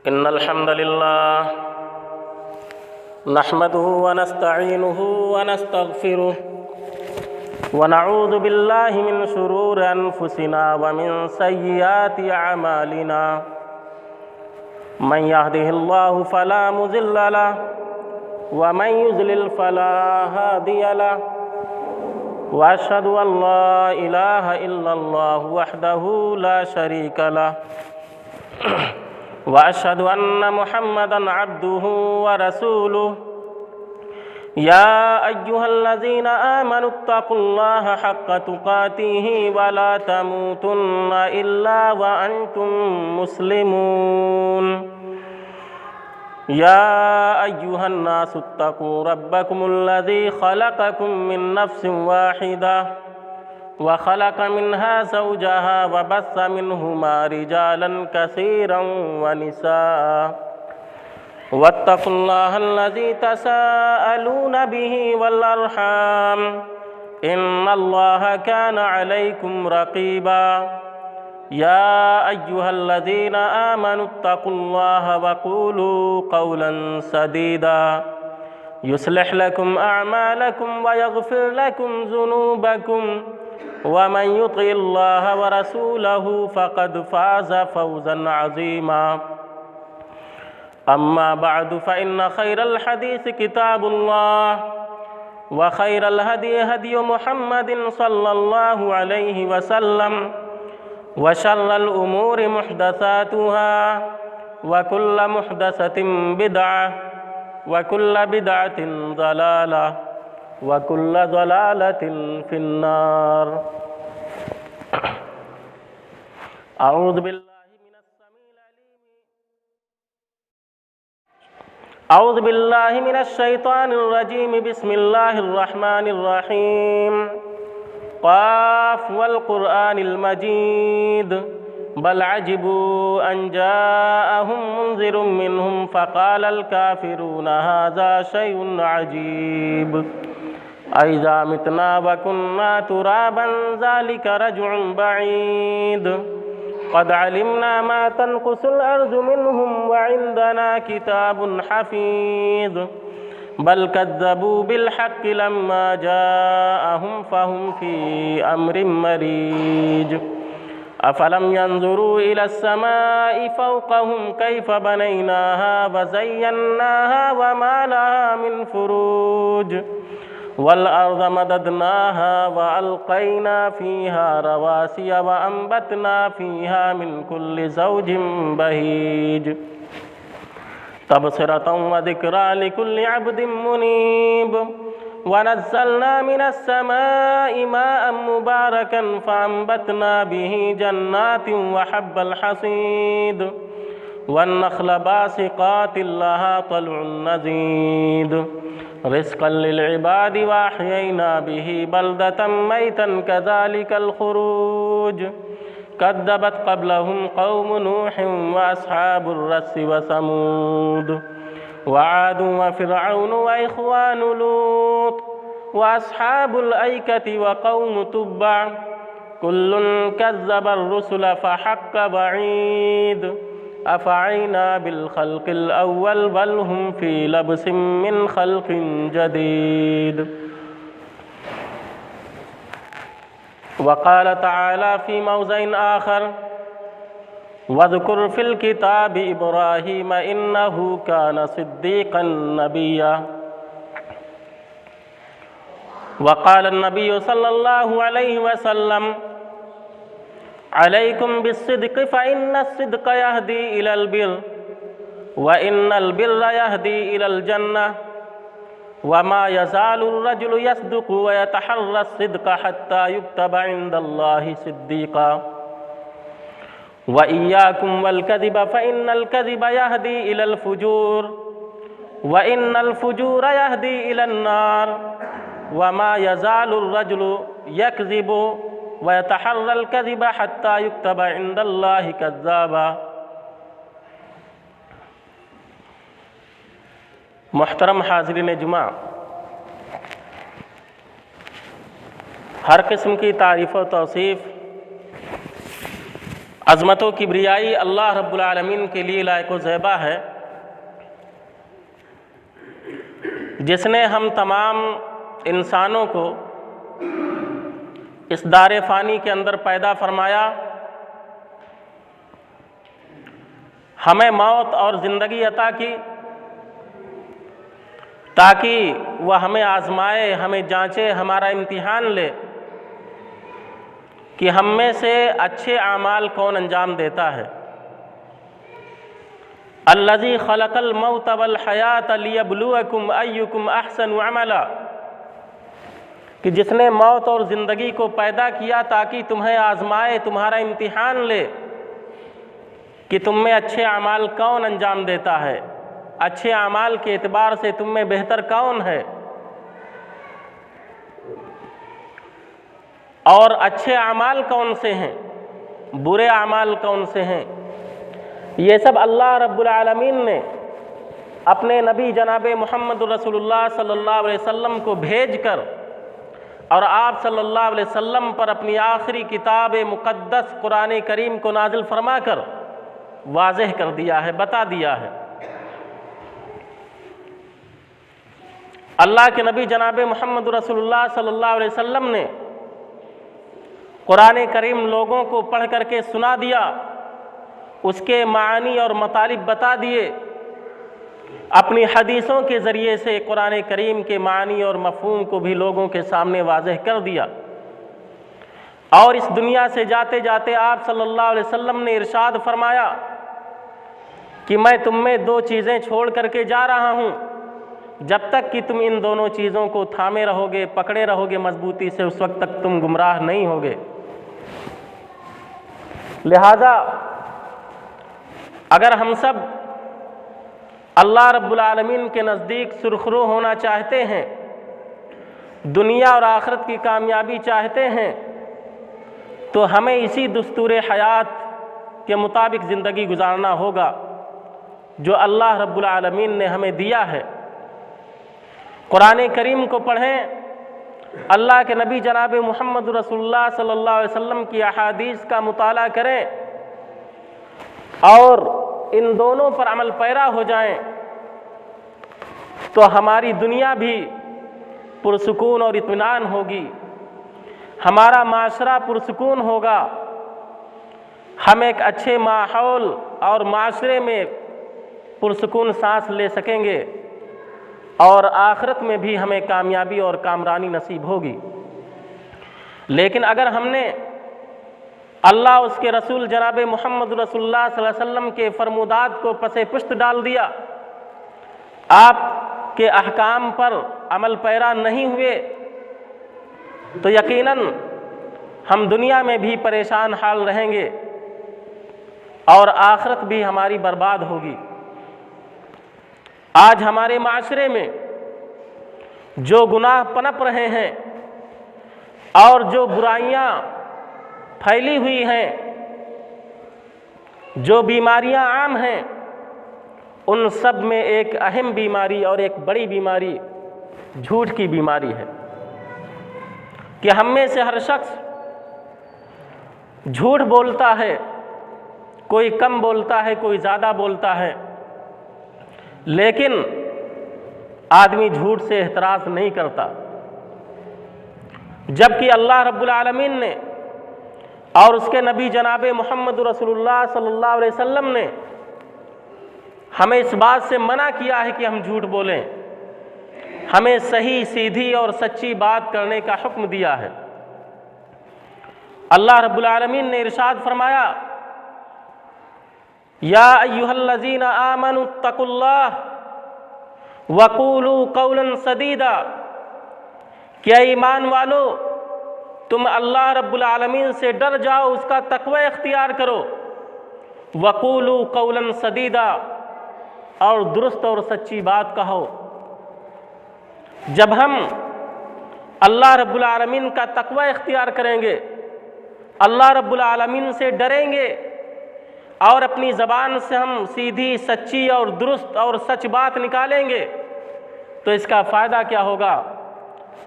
إن الحمد لله نحمده ونستعينه ونستغفره ونعوذ بالله من شرور أنفسنا ومن سيئات أعمالنا من يهده الله فلا مضل له ومن يضلل فلا هادي له وأشهد أن لا إله إلا الله وحده لا شريك له وأشهد أن محمدًا عبده ورسوله يا أيها الذين آمنوا اتقوا الله حق تقاته ولا تموتن إلا وأنتم مسلمون يا أيها الناس اتقوا ربكم الذي خلقكم من نفس واحدة وخلق منها زوجها وبث منهما رجالا كثيرا ونساء واتقوا الله الذي تساءلون به والأرحام إن الله كان عليكم رقيبا يا أيها الذين آمنوا اتقوا الله وقولوا قولا سديدا يصلح لكم أعمالكم ويغفر لكم ذنوبكم ومن يطع الله ورسوله فقد فاز فوزا عظيما أما بعد فإن خير الحديث كتاب الله وخير الهدي هدي محمد صلى الله عليه وسلم وشر الأمور محدثاتها وكل محدثة بدعة وكل بدعة ضلالة وكل ضلالة في النار أعوذ بالله من الشيطان الرجيم بسم الله الرحمن الرحيم قاف والقرآن المجيد بل عجبوا أن جاءهم منذر منهم فقال الكافرون هذا شيء عجيب أإذا متنا وكنا ترابا ذلك رجع بعيد قد علمنا ما تنقص الأرض منهم وعندنا كتاب حفيظ بل كذبوا بالحق لما جاءهم فهم في أمر مريج أفلم ينظروا إلى السماء فوقهم كيف بنيناها وزيناها وما لها من فروج والأرض مددناها وألقينا فيها رواسي وأنبتنا فيها من كل زوج بهيج تبصرة وذكرى لكل عبد منيب ونزلنا من السماء ماء مباركا فأنبتنا به جنات وحب الحصيد والنخل باسقات لها طلع نضيد رزقا للعباد وأحيينا به بلدة ميتا كذلك الخروج كذبت قبلهم قوم نوح وأصحاب الرس وثمود وعاد وفرعون وإخوان لوط وأصحاب الأيكة وقوم تبع كل كذب الرسل فحق وعيد أفعينا بالخلق الأول بل هم في لبس من خلق جديد وقال تعالى في موضع آخر واذكر في الكتاب إبراهيم إنه كان صديقا نبيا وقال النبي صلى الله عليه وسلم عليكم بالصدق فإن الصدق يهدي إلى البر وإن البر يهدي إلى الجنة وما يزال الرجل يصدق ويتحرى الصدق حتى يكتب عند الله صديقا وإياكم والكذب فإن الكذب يهدي إلى الفجور وإن الفجور يهدي إلى النار وما يزال الرجل يكذب ويتحرى الكذب حتى يكتب عند الله كذابا محترم حاضرین جمعہ، ہر قسم کی تعریف و توصیف عظمت و کبریائی اللہ رب العالمین کے لیے لائق و زیبا ہے، جس نے ہم تمام انسانوں کو اس دار فانی کے اندر پیدا فرمایا، ہمیں موت اور زندگی عطا کی تاکہ وہ ہمیں آزمائے، ہمیں جانچے، ہمارا امتحان لے کہ ہم میں سے اچھے اعمال کون انجام دیتا ہے۔ الذی خلق الموت والحیات لیبلوکم ایکم احسن عملا، کہ جس نے موت اور زندگی کو پیدا کیا تاکہ تمہیں آزمائے، تمہارا امتحان لے کہ تم میں اچھے اعمال کون انجام دیتا ہے، اچھے اعمال کے اعتبار سے تم میں بہتر کون ہے، اور اچھے اعمال کون سے ہیں، برے اعمال کون سے ہیں۔ یہ سب اللہ رب العالمین نے اپنے نبی جناب محمد رسول اللہ صلی اللہ علیہ وسلم کو بھیج کر اور آپ صلی اللہ علیہ وسلم پر اپنی آخری کتاب مقدس قرآن کریم کو نازل فرما کر واضح کر دیا ہے، بتا دیا ہے۔ اللہ کے نبی جناب محمد رسول اللہ صلی اللہ علیہ وسلم نے قرآن کریم لوگوں کو پڑھ کر کے سنا دیا، اس کے معانی اور مطالب بتا دیے، اپنی حدیثوں کے ذریعے سے قرآن کریم کے معنی اور مفہوم کو بھی لوگوں کے سامنے واضح کر دیا، اور اس دنیا سے جاتے جاتے آپ صلی اللہ علیہ وسلم نے ارشاد فرمایا کہ میں تم میں دو چیزیں چھوڑ کر کے جا رہا ہوں، جب تک کہ تم ان دونوں چیزوں کو تھامے رہو گے، پکڑے رہو گے مضبوطی سے، اس وقت تک تم گمراہ نہیں ہوگے۔ لہذا اگر ہم سب اللہ رب العالمین کے نزدیک سرخرو ہونا چاہتے ہیں، دنیا اور آخرت کی کامیابی چاہتے ہیں، تو ہمیں اسی دستور حیات کے مطابق زندگی گزارنا ہوگا جو اللہ رب العالمین نے ہمیں دیا ہے۔ قرآن کریم کو پڑھیں، اللہ کے نبی جناب محمد رسول اللہ صلی اللہ علیہ وسلم کی احادیث کا مطالعہ کریں اور ان دونوں پر عمل پیرا ہو جائیں، تو ہماری دنیا بھی پرسکون اور اطمینان ہوگی، ہمارا معاشرہ پرسکون ہوگا، ہم ایک اچھے ماحول اور معاشرے میں پرسکون سانس لے سکیں گے، اور آخرت میں بھی ہمیں کامیابی اور کامرانی نصیب ہوگی۔ لیکن اگر ہم نے اللہ اس کے رسول جناب محمد رسول اللہ صلی اللہ علیہ وسلم کے فرمودات کو پس پشت ڈال دیا، آپ کے احکام پر عمل پیرا نہیں ہوئے، تو یقیناً ہم دنیا میں بھی پریشان حال رہیں گے اور آخرت بھی ہماری برباد ہوگی۔ آج ہمارے معاشرے میں جو گناہ پنپ رہے ہیں اور جو برائیاں پھیلی ہوئی ہیں، جو بیماریاں عام ہیں، ان سب میں ایک اہم بیماری اور ایک بڑی بیماری جھوٹ کی بیماری ہے، کہ ہم میں سے ہر شخص جھوٹ بولتا ہے، کوئی کم بولتا ہے، کوئی زیادہ بولتا ہے، لیکن آدمی جھوٹ سے احتراز نہیں کرتا، جبکہ اللہ رب العالمین نے اور اس کے نبی جناب محمد رسول اللہ صلی اللہ علیہ وسلم نے ہمیں اس بات سے منع کیا ہے کہ ہم جھوٹ بولیں، ہمیں صحیح سیدھی اور سچی بات کرنے کا حکم دیا ہے۔ اللہ رب العالمین نے ارشاد فرمایا، یا ایھا الذین آمنوا اتقوا اللہ وقولوا قولا سدیدا، کیا ایمان والو تم اللہ رب العالمین سے ڈر جاؤ، اس کا تقوی اختیار کرو، وقولوا قولا سدیدا، اور درست اور سچی بات کہو۔ جب ہم اللہ رب العالمین کا تقوی اختیار کریں گے، اللہ رب العالمین سے ڈریں گے، اور اپنی زبان سے ہم سیدھی، سچی اور درست اور سچ بات نکالیں گے، تو اس کا فائدہ کیا ہوگا؟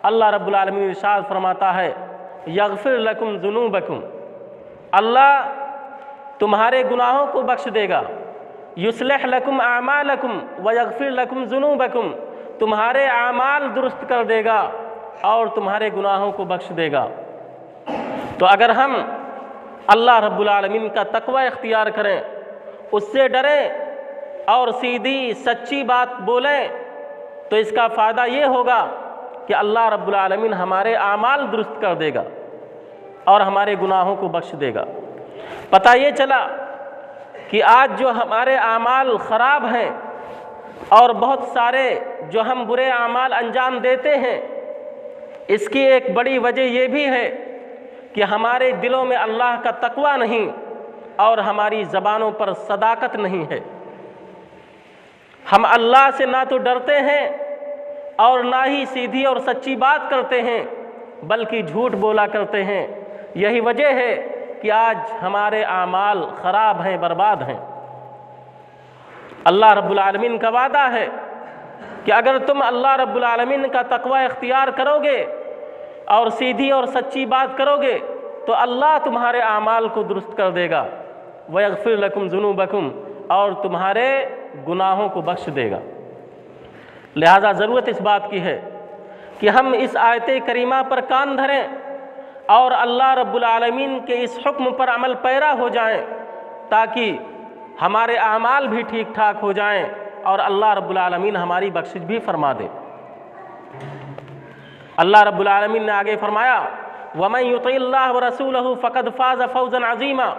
اللہ رب العالمین ارشاد فرماتا ہے، یغفر لکم ذنوبکم، اللہ تمہارے گناہوں کو بخش دے گا۔ یصلح لکم اعمالکم ویغفر لکم ذنوبکم، تمہارے اعمال درست کر دے گا اور تمہارے گناہوں کو بخش دے گا۔ تو اگر ہم اللہ رب العالمین کا تقوی اختیار کریں، اس سے ڈریں اور سیدھی سچی بات بولیں، تو اس کا فائدہ یہ ہوگا کہ اللہ رب العالمین ہمارے اعمال درست کر دے گا اور ہمارے گناہوں کو بخش دے گا۔ پتہ یہ چلا کہ آج جو ہمارے اعمال خراب ہیں اور بہت سارے جو ہم برے اعمال انجام دیتے ہیں، اس کی ایک بڑی وجہ یہ بھی ہے کہ ہمارے دلوں میں اللہ کا تقوی نہیں اور ہماری زبانوں پر صداقت نہیں ہے۔ ہم اللہ سے نہ تو ڈرتے ہیں اور نہ ہی سیدھی اور سچی بات کرتے ہیں، بلکہ جھوٹ بولا کرتے ہیں۔ یہی وجہ ہے کہ آج ہمارے اعمال خراب ہیں، برباد ہیں۔ اللہ رب العالمین کا وعدہ ہے کہ اگر تم اللہ رب العالمین کا تقوی اختیار کرو گے اور سیدھی اور سچی بات کرو گے تو اللہ تمہارے اعمال کو درست کر دے گا، وَيَغْفِرْ لَكُمْ ذُنُوبَكُمْ، اور تمہارے گناہوں کو بخش دے گا۔ لہذا ضرورت اس بات کی ہے کہ ہم اس آیت کریمہ پر کان دھریں اور اللہ رب العالمین کے اس حکم پر عمل پیرا ہو جائیں، تاکہ ہمارے اعمال بھی ٹھیک ٹھاک ہو جائیں اور اللہ رب العالمین ہماری بخشش بھی فرما دے۔ اللہ رب العالمین نے آگے فرمایا وَمَن يُطِعِ اللَّهَ وَرَسُولَهُ فَقَدْ فَازَ فَوْزًا عَظِيمًا،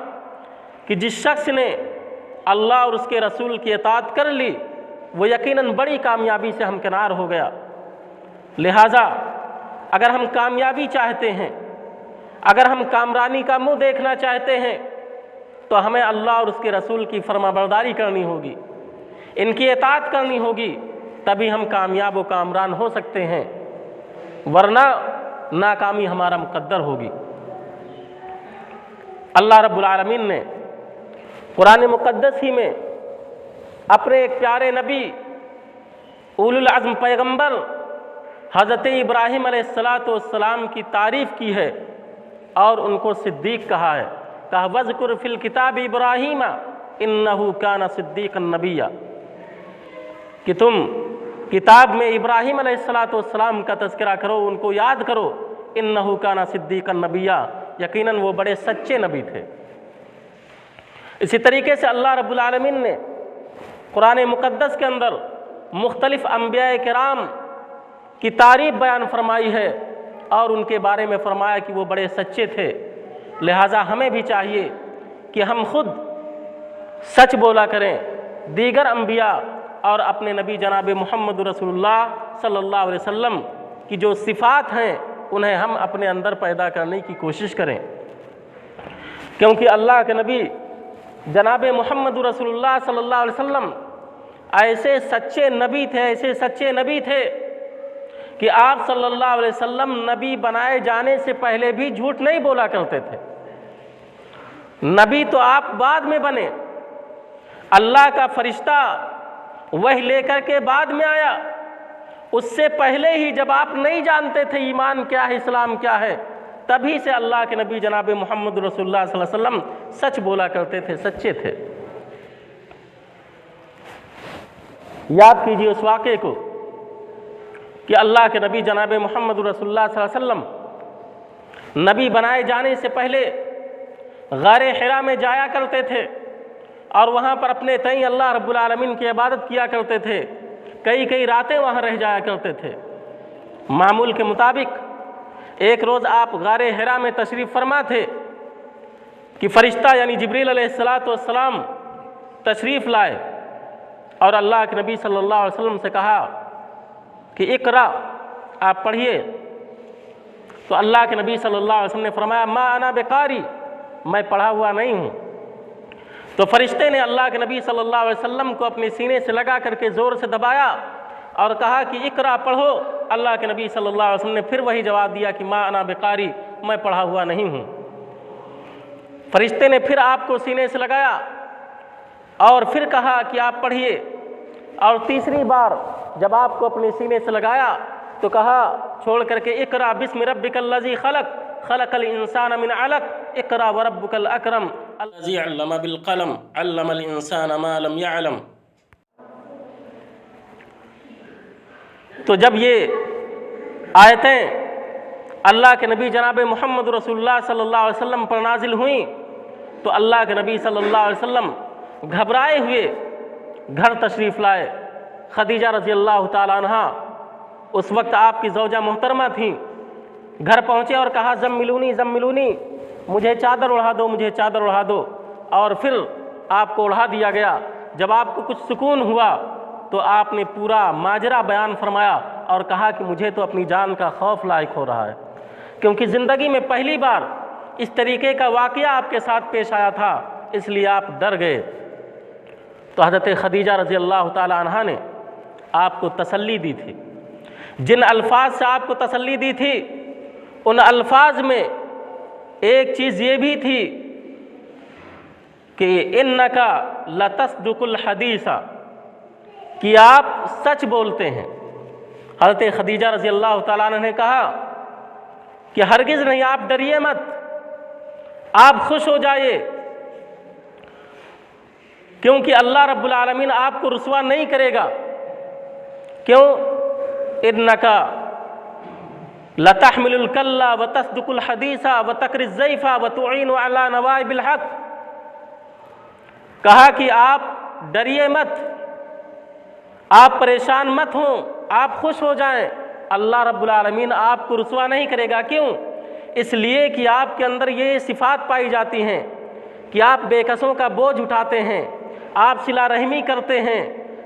کہ جس شخص نے اللہ اور اس کے رسول کی اطاعت کر لی وہ یقیناً بڑی کامیابی سے ہمکنار ہو گیا۔ لہٰذا اگر ہم کامیابی چاہتے ہیں، اگر ہم کامرانی کا منہ دیکھنا چاہتے ہیں، تو ہمیں اللہ اور اس کے رسول کی فرما برداری کرنی ہوگی، ان کی اطاعت کرنی ہوگی، تبھی ہم کامیاب و کامران ہو سکتے ہیں، ورنہ ناکامی ہمارا مقدر ہوگی۔ اللہ رب العالمین نے قرآن مقدس ہی میں اپنے ایک پیارے نبی اولو العزم پیغمبر حضرت ابراہیم علیہ السلام کی تعریف کی ہے اور ان کو صدیق کہا ہے۔ کہا وَذْكُرْ فِي الْكِتَابِ إِبْرَاهِيمَ إِنَّهُ كَانَ صِدِّيقًا نَبِيًّا، کہ تم کتاب میں ابراہیم علیہ السلام کا تذکرہ کرو، ان کو یاد کرو، إِنَّهُ كَانَ صِدِّيقًا نَبِيًّا، یقیناً وہ بڑے سچے نبی تھے۔ اسی طریقے سے اللہ رب العالمین نے قرآن مقدس کے اندر مختلف انبیاء کرام کی تعریف بیان فرمائی ہے اور ان کے بارے میں فرمایا کہ وہ بڑے سچے تھے۔ لہٰذا ہمیں بھی چاہیے کہ ہم خود سچ بولا کریں، دیگر انبیاء اور اپنے نبی جناب محمد رسول اللہ صلی اللہ علیہ وسلم کی جو صفات ہیں انہیں ہم اپنے اندر پیدا کرنے کی کوشش کریں، کیونکہ اللہ کے نبی جناب محمد رسول اللہ صلی اللہ علیہ وسلم ایسے سچے نبی تھے، ایسے سچے نبی تھے کہ آپ صلی اللہ علیہ وسلم نبی بنائے جانے سے پہلے بھی جھوٹ نہیں بولا کرتے تھے۔ نبی تو آپ بعد میں بنے، اللہ کا فرشتہ وحی لے کر کے بعد میں آیا، اس سے پہلے ہی جب آپ نہیں جانتے تھے ایمان کیا ہے، اسلام کیا ہے، تبھی سے اللہ کے نبی جناب محمد رسول اللہ صلی اللہ علیہ وسلم سچ بولا کرتے تھے، سچے تھے۔ یاد کیجیے اس واقعے کو کہ اللہ کے نبی جناب محمد رسول اللہ صلی اللہ علیہ وسلم نبی بنائے جانے سے پہلے غار حرا میں جایا کرتے تھے اور وہاں پر اپنے تئیں اللہ رب العالمین کی عبادت کیا کرتے تھے، کئی راتیں وہاں رہ جایا کرتے تھے۔ معمول کے مطابق ایک روز آپ غار حرا میں تشریف فرما تھے کہ فرشتہ یعنی جبریل علیہ السلام تشریف لائے اور اللہ کے نبی صلی اللہ علیہ وسلم سے کہا کہ اقرا، آپ پڑھیے۔ تو اللہ کے نبی صلی اللہ علیہ وسلم نے فرمایا ما انا بقاری، میں پڑھا ہوا نہیں ہوں۔ تو فرشتے نے اللہ کے نبی صلی اللہ علیہ وسلم کو اپنے سینے سے لگا کر کے زور سے دبایا اور کہا کہ اقرا، پڑھو۔ اللہ کے نبی صلی اللہ علیہ وسلم نے پھر وہی جواب دیا کہ ما انا بقاری، میں پڑھا ہوا نہیں ہوں۔ فرشتے نے پھر آپ کو سینے سے لگایا اور پھر کہا کہ آپ پڑھیے، اور تیسری بار جب آپ کو اپنے سینے سے لگایا تو کہا چھوڑ کر کے اقرا بسم ربک الذی خلق خلق الانسان من علق اقرا وربک الاکرم الذی علم بالقلم علم الانسان ما لم يعلم۔ تو جب یہ آیتیں اللہ کے نبی جناب محمد رسول اللہ صلی اللہ علیہ وسلم پر نازل ہوئیں تو اللہ کے نبی صلی اللہ علیہ وسلم گھبرائے ہوئے گھر تشریف لائے۔ خدیجہ رضی اللہ تعالیٰ عنہ اس وقت آپ کی زوجہ محترمہ تھیں، گھر پہنچے اور کہا زملونی زملونی، مجھے چادر اڑھا دو، مجھے چادر اڑھا دو، اور پھر آپ کو اڑھا دیا گیا۔ جب آپ کو کچھ سکون ہوا تو آپ نے پورا ماجرا بیان فرمایا اور کہا کہ مجھے تو اپنی جان کا خوف لاحق ہو رہا ہے، کیونکہ زندگی میں پہلی بار اس طریقے کا واقعہ آپ کے ساتھ پیش آیا تھا، اس لیے آپ ڈر گئے۔ تو حضرت خدیجہ رضی اللہ تعالیٰ عنہا نے آپ کو تسلی دی تھی، جن الفاظ سے آپ کو تسلی دی تھی ان الفاظ میں ایک چیز یہ بھی تھی کہ انک لتصدق الحدیث، کہ آپ سچ بولتے ہیں۔ حضرت خدیجہ رضی اللہ تعالیٰ عنہ نے کہا کہ ہرگز نہیں، آپ ڈریے مت، آپ خوش ہو جائیے، کیونکہ اللہ رب العالمین آپ کو رسوا نہیں کرے گا۔ کیوں؟ انک لتحمل الکل وتصدق الحدیث وتقری الضیف وتعین علی نوائب الحق۔ کہا کہ آپ ڈریے مت، آپ پریشان مت ہوں، آپ خوش ہو جائیں، اللہ رب العالمین آپ کو رسوا نہیں کرے گا۔ کیوں؟ اس لیے کہ آپ کے اندر یہ صفات پائی جاتی ہیں کہ آپ بے کسوں کا بوجھ اٹھاتے ہیں، آپ صلہ رحمی کرتے ہیں،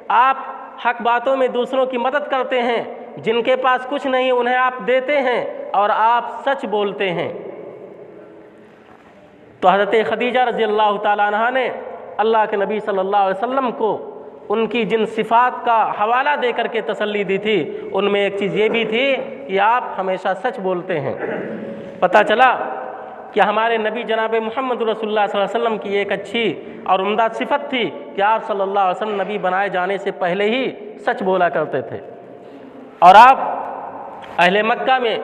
آپ حق باتوں میں دوسروں کی مدد کرتے ہیں، جن کے پاس کچھ نہیں انہیں آپ دیتے ہیں، اور آپ سچ بولتے ہیں۔ تو حضرت خدیجہ رضی اللہ تعالیٰ عنہ نے اللہ کے نبی صلی اللہ علیہ وسلم کو ان کی جن صفات کا حوالہ دے کر کے تسلی دی تھی، ان میں ایک چیز یہ بھی تھی کہ آپ ہمیشہ سچ بولتے ہیں۔ پتہ چلا کہ ہمارے نبی جناب محمد رسول اللہ صلی اللہ علیہ وسلم کی ایک اچھی اور عمدہ صفت تھی کہ آپ صلی اللہ علیہ وسلم نبی بنائے جانے سے پہلے ہی سچ بولا کرتے تھے، اور آپ اہل مکہ میں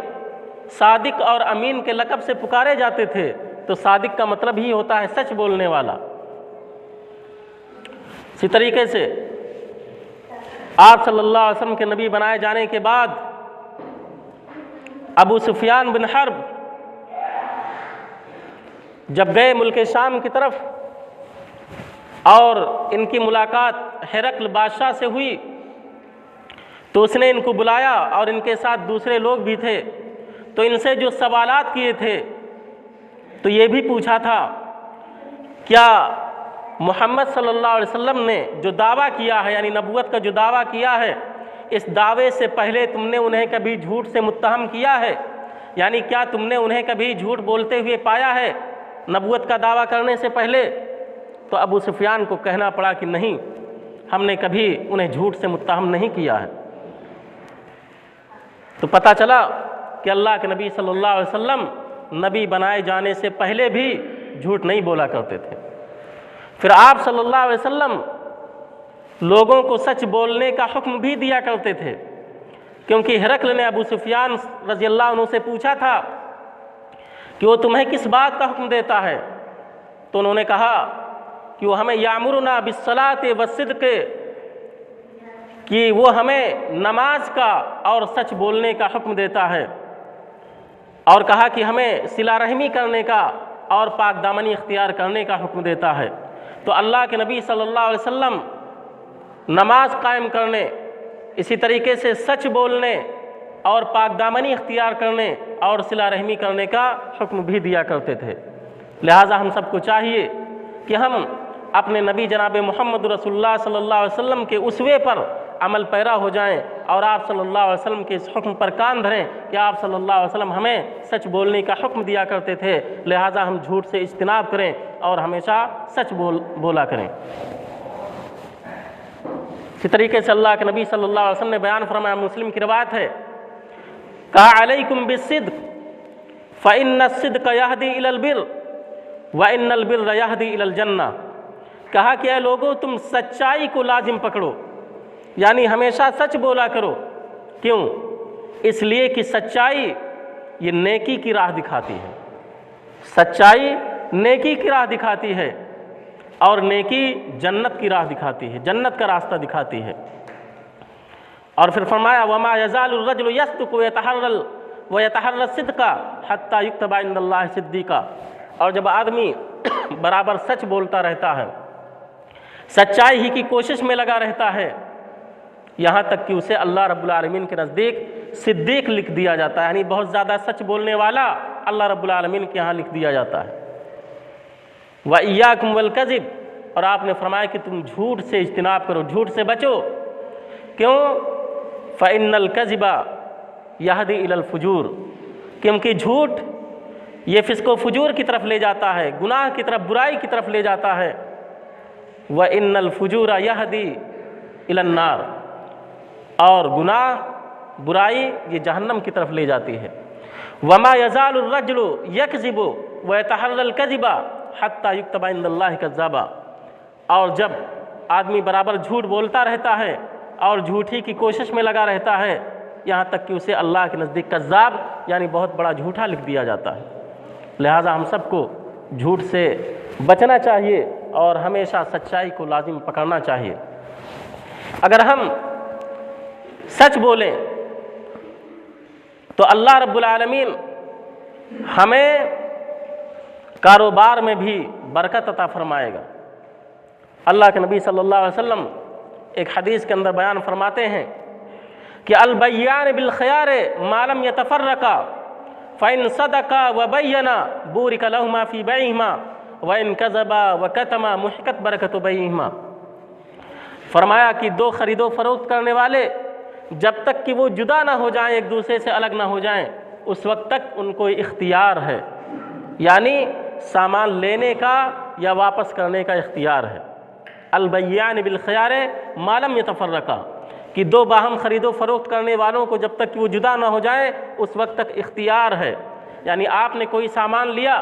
صادق اور امین کے لقب سے پکارے جاتے تھے۔ تو صادق کا مطلب ہی ہوتا ہے سچ بولنے والا۔ اسی طریقے سے آپ صلی اللہ علیہ وسلم کے نبی بنائے جانے کے بعد ابو سفیان بن حرب جب گئے ملک شام کی طرف اور ان کی ملاقات ہرقل بادشاہ سے ہوئی تو اس نے ان کو بلایا، اور ان کے ساتھ دوسرے لوگ بھی تھے۔ تو ان سے جو سوالات کیے تھے تو یہ بھی پوچھا تھا کیا محمد صلی اللہ علیہ وسلم نے جو دعویٰ کیا ہے، یعنی نبوت کا جو دعویٰ کیا ہے، اس دعوے سے پہلے تم نے انہیں کبھی جھوٹ سے متہم کیا ہے؟ یعنی کیا تم نے انہیں کبھی جھوٹ بولتے ہوئے پایا ہے نبوت کا دعویٰ کرنے سے پہلے؟ تو ابو سفیان کو کہنا پڑا کہ نہیں، ہم نے کبھی انہیں جھوٹ سے متہم نہیں کیا ہے۔ تو پتہ چلا کہ اللہ کے نبی صلی اللہ علیہ وسلم نبی بنائے جانے سے پہلے بھی جھوٹ نہیں بولا کرتے تھے۔ پھر آپ صلی اللہ علیہ وسلم لوگوں کو سچ بولنے کا حکم بھی دیا کرتے تھے، کیونکہ ہرقل نے ابو سفیان رضی اللہ عنہ سے پوچھا تھا کہ وہ تمہیں کس بات کا حکم دیتا ہے؟ تو انہوں نے کہا کہ وہ ہمیں یامرنا بالصلاۃ والصدق، کہ وہ ہمیں نماز کا اور سچ بولنے کا حکم دیتا ہے، اور کہا کہ ہمیں صلہ رحمی کرنے کا اور پاک دامنی اختیار کرنے کا حکم دیتا ہے۔ تو اللہ کے نبی صلی اللہ علیہ وسلم نماز قائم کرنے، اسی طریقے سے سچ بولنے اور پاک دامنی اختیار کرنے اور صلہ رحمی کرنے کا حکم بھی دیا کرتے تھے۔ لہٰذا ہم سب کو چاہیے کہ ہم اپنے نبی جناب محمد رسول اللہ صلی اللہ علیہ وسلم کے اسوے پر عمل پیرا ہو جائیں، اور آپ صلی اللہ علیہ وسلم کے اس حکم پر کان دھریں کہ آپ صلی اللہ علیہ وسلم ہمیں سچ بولنے کا حکم دیا کرتے تھے، لہٰذا ہم جھوٹ سے اجتناب کریں اور ہمیشہ سچ بولا کریں۔ اسی طریقے سے اللہ کے نبی صلی اللہ علیہ وسلم نے بیان فرمایا، مسلم کی روایت ہے، کہا علیکم بالصدق فإن الصدق یہدی الی البر وإن البر یہدی الی الجنہ۔ کہا کہ اے لوگو تم سچائی کو لازم پکڑو، یعنی ہمیشہ سچ بولا کرو۔ کیوں؟ اس لیے کہ سچائی یہ نیکی کی راہ دکھاتی ہے، سچائی نیکی کی راہ دکھاتی ہے اور نیکی جنت کی راہ دکھاتی ہے، جنت کا راستہ دکھاتی ہے۔ اور پھر فرمایا وما یزال الرجل یصدق ویتحری الصدق حتی یکتب عند اللہ صدیقا، اور جب آدمی برابر سچ بولتا رہتا ہے، سچائی ہی کی کوشش میں لگا رہتا ہے، یہاں تک کہ اسے اللہ رب العالمین کے نزدیک صدیق لکھ دیا جاتا ہے، یعنی بہت زیادہ سچ بولنے والا اللہ رب العالمین کے ہاں لکھ دیا جاتا ہے۔ وَإِيَّاكُمْ وَالْكَذِبَ، اور آپ نے فرمایا کہ تم جھوٹ سے اجتناب کرو، جھوٹ سے بچو۔ کیوں؟ فَإِنَّ الْكَذِبَ يَهْدِي إِلَى الْفُجُورِ، کیونکہ جھوٹ یہ فسق و فجور کی طرف لے جاتا ہے، گناہ کی طرف، برائی کی طرف لے جاتا ہے۔ وَإِنَّ الْفُجُورَ يَهْدِي إِلَى النَّارِ، اور گناہ، برائی یہ جہنم کی طرف لے جاتی ہے۔ وَمَا يَزَالُ الرَّجُلُ يَكْذِبُ وَيَتَحَرَّى الْكَذِبَ حَتَّى يُكْتَبَ عِندَ اللَّهِ كَذَّابًا، اور جب آدمی برابر جھوٹ بولتا رہتا ہے اور جھوٹی کی کوشش میں لگا رہتا ہے، یہاں تک کہ اسے اللہ کے نزدیک کذاب یعنی بہت بڑا جھوٹا لکھ دیا جاتا ہے۔ لہٰذا ہم سب کو جھوٹ سے بچنا چاہیے اور ہمیشہ سچائی کو لازم پکڑنا چاہیے۔ اگر ہم سچ بولیں تو اللہ رب العالمین ہمیں کاروبار میں بھی برکت عطا فرمائے گا۔ اللہ کے نبی صلی اللہ علیہ وسلم ایک حدیث کے اندر بیان فرماتے ہیں کہ البیان بالخیار ما لم یتفرقا فإن صدقا وبینا بورک لہما فی بیعہما وإن کذبا وکتما محقت برکت بیعہما۔ فرمایا کہ دو خرید و فروخت کرنے والے جب تک کہ وہ جدا نہ ہو جائیں، ایک دوسرے سے الگ نہ ہو جائیں، اس وقت تک ان کو اختیار ہے، یعنی سامان لینے کا یا واپس کرنے کا اختیار ہے۔ البیان بالخیار ما لم یتفرقا، کہ دو باہم خرید و فروخت کرنے والوں کو جب تک کہ وہ جدا نہ ہو جائیں اس وقت تک اختیار ہے، یعنی آپ نے کوئی سامان لیا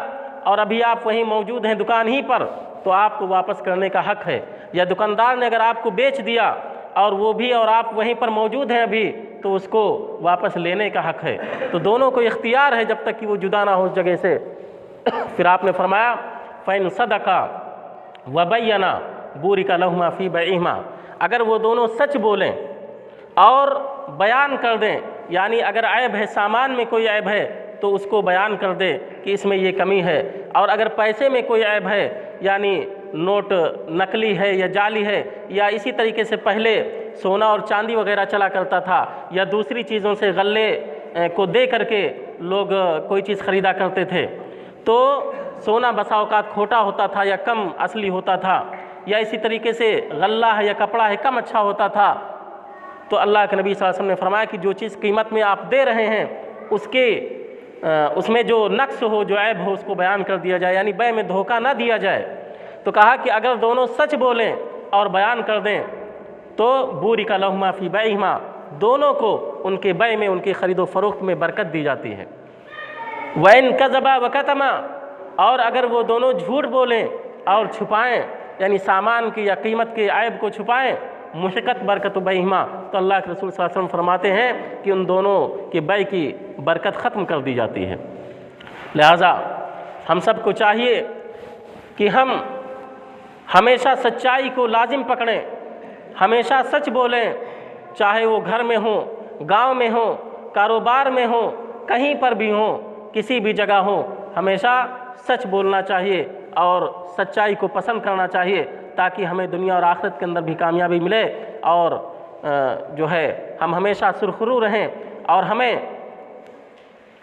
اور ابھی آپ وہیں موجود ہیں دکان ہی پر تو آپ کو واپس کرنے کا حق ہے، یا دکاندار نے اگر آپ کو بیچ دیا اور وہ بھی اور آپ وہیں پر موجود ہیں ابھی تو اس کو واپس لینے کا حق ہے، تو دونوں کو اختیار ہے جب تک کہ وہ جدا نہ ہو اس جگہ سے۔ پھر آپ نے فرمایا فَإِن صَدَقَا وَبَيَّنَا بُورِكَ لَهُمَا فِي بَيْعِهِمَا، اگر وہ دونوں سچ بولیں اور بیان کر دیں، یعنی اگر عیب ہے، سامان میں کوئی عیب ہے تو اس کو بیان کر دے کہ اس میں یہ کمی ہے، اور اگر پیسے میں کوئی عیب ہے یعنی نوٹ نقلی ہے یا جعلی ہے، یا اسی طریقے سے پہلے سونا اور چاندی وغیرہ چلا کرتا تھا یا دوسری چیزوں سے غلے کو دے کر کے لوگ کوئی چیز خریدا کرتے تھے، تو سونا بسا اوقات کھوٹا ہوتا تھا یا کم اصلی ہوتا تھا، یا اسی طریقے سے غلہ ہے یا کپڑا ہے کم اچھا ہوتا تھا، تو اللہ کے نبی صلی اللہ علیہ وسلم نے فرمایا کہ جو چیز قیمت میں آپ دے رہے ہیں اس میں جو نقص ہو، جو عیب ہو، اس کو بیان کر دیا جائے، یعنی بیع میں دھوکہ نہ دیا جائے۔ تو کہا کہ اگر دونوں سچ بولیں اور بیان کر دیں تو بورک لہما فی بیعہما، دونوں کو ان کے بیع میں، ان کی خرید و فروخت میں برکت دی جاتی ہے۔ وَإِن كَذَبَا وَكَتَمَا، اور اگر وہ دونوں جھوٹ بولیں اور چھپائیں، یعنی سامان کی یا قیمت کے عیب کو چھپائیں، محقت برکت بیعہما، تو اللہ کے رسول صلی اللہ علیہ وسلم فرماتے ہیں کہ ان دونوں کے بیع کی برکت ختم کر دی جاتی ہے۔ لہٰذا ہم سب کو چاہیے کہ ہم ہمیشہ سچائی کو لازم پکڑیں، ہمیشہ سچ بولیں، چاہے وہ گھر میں ہوں، گاؤں میں ہوں، کاروبار میں ہوں، کہیں پر بھی ہوں، کسی بھی جگہ ہوں، ہمیشہ سچ بولنا چاہیے اور سچائی کو پسند کرنا چاہیے، تاکہ ہمیں دنیا اور آخرت کے اندر بھی کامیابی ملے، اور جو ہے ہم ہمیشہ سرخرو رہیں اور ہمیں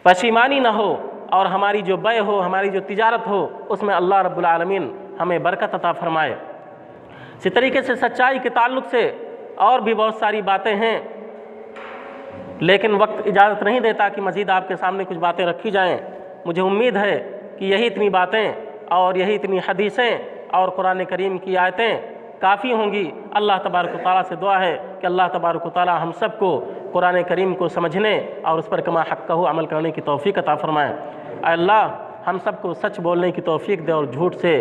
پشیمانی نہ ہو، اور ہماری جو بیع ہو، ہماری جو تجارت ہو، اس میں اللہ رب العالمین ہمیں برکت عطا فرمائے۔ اسی طریقے سے سچائی کے تعلق سے اور بھی بہت ساری باتیں ہیں، لیکن وقت اجازت نہیں دیتا کہ مزید آپ کے سامنے کچھ باتیں رکھی جائیں۔ مجھے امید ہے کہ یہی اتنی باتیں اور یہی اتنی حدیثیں اور قرآن کریم کی آیتیں کافی ہوں گی۔ اللہ تبارک و تعالیٰ سے دعا ہے کہ اللہ تبارک و تعالیٰ ہم سب کو قرآن کریم کو سمجھنے اور اس پر کما حقہ عمل کرنے کی توفیق عطا فرمائے۔ اے اللہ ہم سب کو سچ بولنے کی توفیق دے اور جھوٹ سے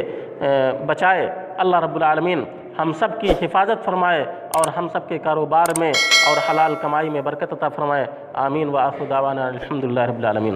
بچائے۔ اللہ رب العالمین ہم سب کی حفاظت فرمائے اور ہم سب کے کاروبار میں اور حلال کمائی میں برکت عطا فرمائے۔ آمین۔ وآخر دعوانا الحمدللہ رب العالمین۔